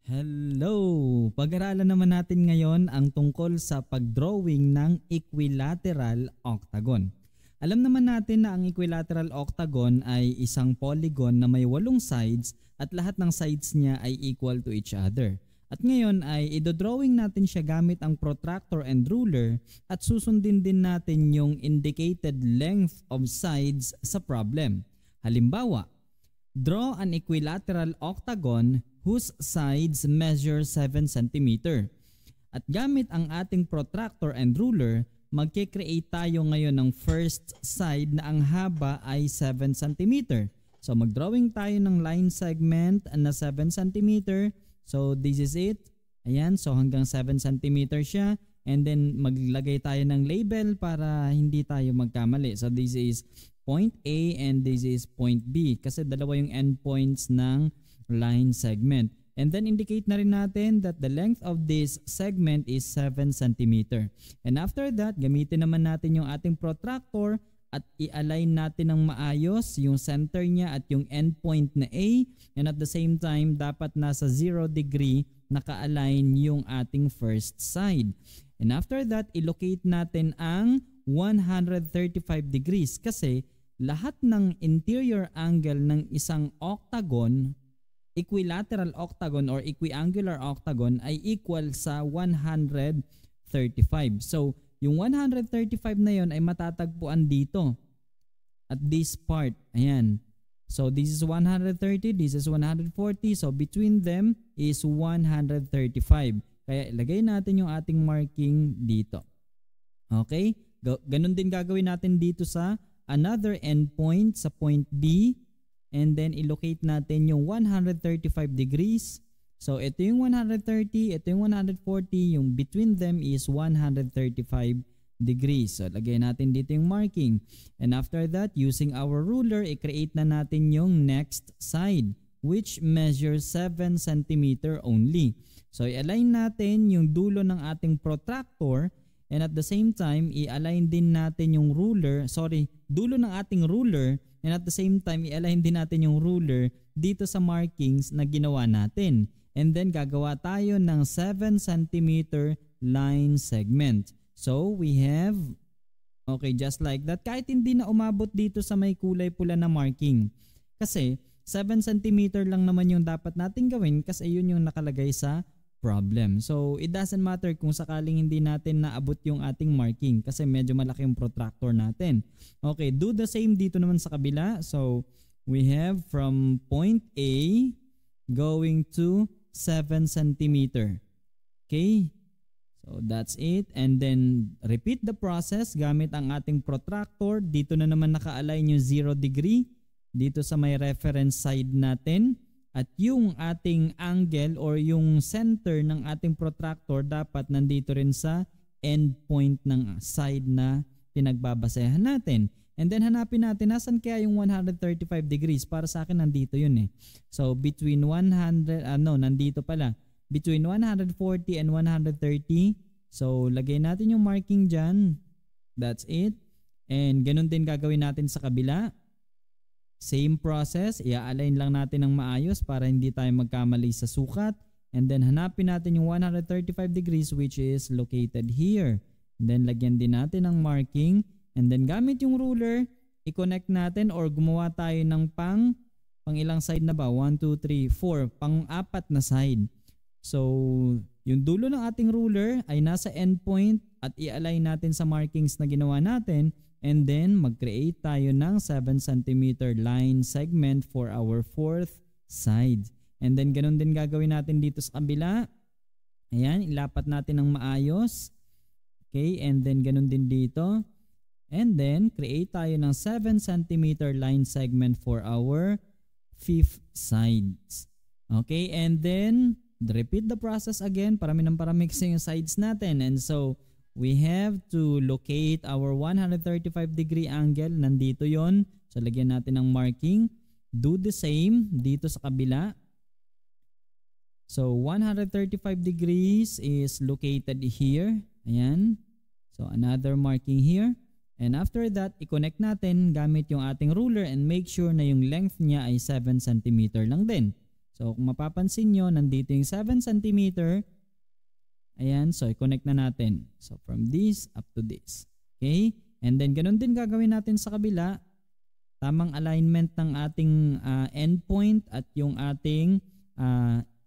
Hello! Pag-aralan naman natin ngayon ang tungkol sa pagdrawing ng equilateral octagon. Alam naman natin na ang equilateral octagon ay isang polygon na may 8 sides at lahat ng sides niya ay equal to each other. At ngayon ay idodrawing natin siya gamit ang protractor and ruler at susundin din natin yung indicated length of sides sa problem. Halimbawa, draw an equilateral octagon whose sides measure 7 cm. At gamit ang ating protractor and ruler, magkikreate tayo ngayon ng first side na ang haba ay 7 cm. So magdrawing tayo ng line segment na 7 cm. So this is it. Ayan, so hanggang 7 cm siya. And then maglagay tayo ng label para hindi tayo magkamali. So this is point A and this is point B kasi dalawa yung endpoints ng line segment. And then indicate na rin natin that the length of this segment is 7 cm. And after that, gamitin naman natin yung ating protractor at i-align natin ng maayos yung center niya at yung endpoint na A. And at the same time, dapat nasa 0 degree naka-align yung ating first side. And after that, i-locate natin ang 135 degrees kasi lahat ng interior angle ng isang octagon, equilateral octagon or equiangular octagon ay equal sa 135. So, yung 135 na yon ay matatagpuan dito at this part. Ayan. So, this is 130, this is 140. So, between them is 135. Kaya ilagay natin yung ating marking dito. Okay? Ganun din gagawin natin dito sa another endpoint sa point B. And then ilocate natin yung 135 degrees. So ito yung 130, ito yung 140, yung between them is 135 degrees. So lagay natin dito yung marking. And after that, using our ruler, i-create na natin yung next side which measures 7 cm only. So i-align natin yung dulo ng ating protractor and at the same time, i-align din natin yung ruler, dulo ng ating ruler. And at the same time, i-align din natin yung ruler dito sa markings na ginawa natin. And then gagawa tayo ng 7 cm line segment. So we have, okay, just like that. Kahit hindi na umabot dito sa may kulay pula na marking. Kasi 7 cm lang naman yung dapat natin gawin kasi yun yung nakalagay sa problem. So it doesn't matter kung sakaling hindi natin naabot yung ating marking kasi medyo malaki yung protractor natin. Okay, do the same dito naman sa kabila. So we have from point A going to 7 cm. Okay, so that's it. And then repeat the process gamit ang ating protractor. Dito na naman naka-align yung 0 degree dito sa may reference side natin. At yung ating angle or yung center ng ating protractor dapat nandito rin sa endpoint ng side na pinagbabasehan natin. And then hanapin natin nasan kaya yung 135 degrees. Para sa akin nandito yun eh. So between 100, nandito pala. Between 140 and 130. So lagay natin yung marking dyan. That's it. And ganun din gagawin natin sa kabila. Same process, i-align lang natin ng maayos para hindi tayo magkamali sa sukat. And then hanapin natin yung 135 degrees which is located here. And then lagyan din natin ng marking. And then gamit yung ruler, i-connect natin or gumawa tayo ng pang ilang side na ba? 1, 2, 3, 4. Pang-apat na side. So yung dulo ng ating ruler ay nasa endpoint at i-align natin sa markings na ginawa natin. And then mag-create tayo ng 7 cm line segment for our fourth side. And then ganun din gagawin natin dito sa kabila. Ayan, ilapat natin ng maayos. Okay, and then ganun din dito. And then create tayo ng 7 cm line segment for our fifth sides. Okay, and then repeat the process again. Parami ng parami kasi yung sides natin. And so we have to locate our 135 degree angle. Nandito yon. So lagyan natin ng marking. Do the same dito sa kabila. So 135 degrees is located here. Ayan. So another marking here. And after that, i-connect natin gamit yung ating ruler and make sure na yung length niya ay 7 cm lang din. So kung mapapansin nyo, nandito yung 7 cm. Ayan, so i-connect na natin. So from this up to this. Okay? And then ganun din gagawin natin sa kabila. Tamang alignment ng ating endpoint at yung ating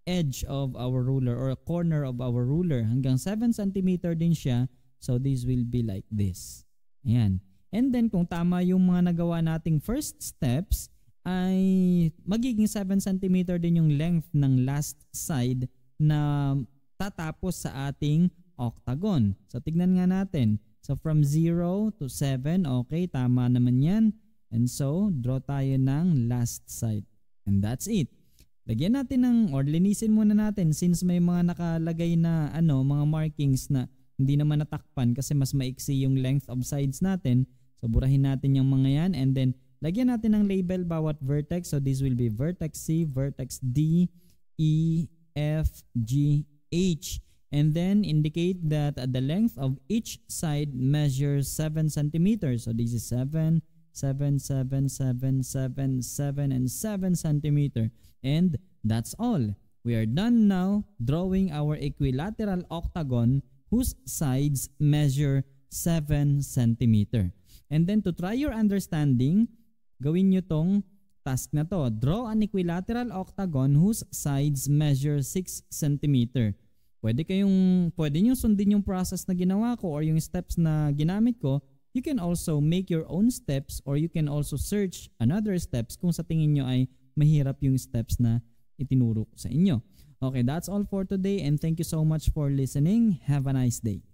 edge of our ruler or corner of our ruler. Hanggang 7 cm din siya. So this will be like this. Ayan. And then kung tama yung mga nagawa nating first steps, ay magiging 7 cm din yung length ng last side na tatapos sa ating octagon. So tignan nga natin. So from 0 to 7, okay, tama naman yan. And so draw tayo ng last side. And that's it. Lagyan natin ng, or linisin muna natin since may mga nakalagay na mga markings na hindi naman natakpan kasi mas maiksi yung length of sides natin. So burahin natin yung mga yan and then lagyan natin ng label bawat vertex. So this will be vertex C, vertex D, E, F, G, H. And then indicate that the length of each side measures 7 centimeters. So this is 7, 7, 7, 7, 7, 7, and 7 centimeter. And that's all. We are done now drawing our equilateral octagon whose sides measure 7 centimeter. And then to try your understanding, gawin nyo tong task na to. Draw an equilateral octagon whose sides measure 6 cm. Pwede nyo sundin yung process na ginawa ko or yung steps na ginamit ko. You can also make your own steps or you can also search another steps kung sa tingin nyo ay mahirap yung steps na itinuro ko sa inyo. Okay, that's all for today and thank you so much for listening. Have a nice day.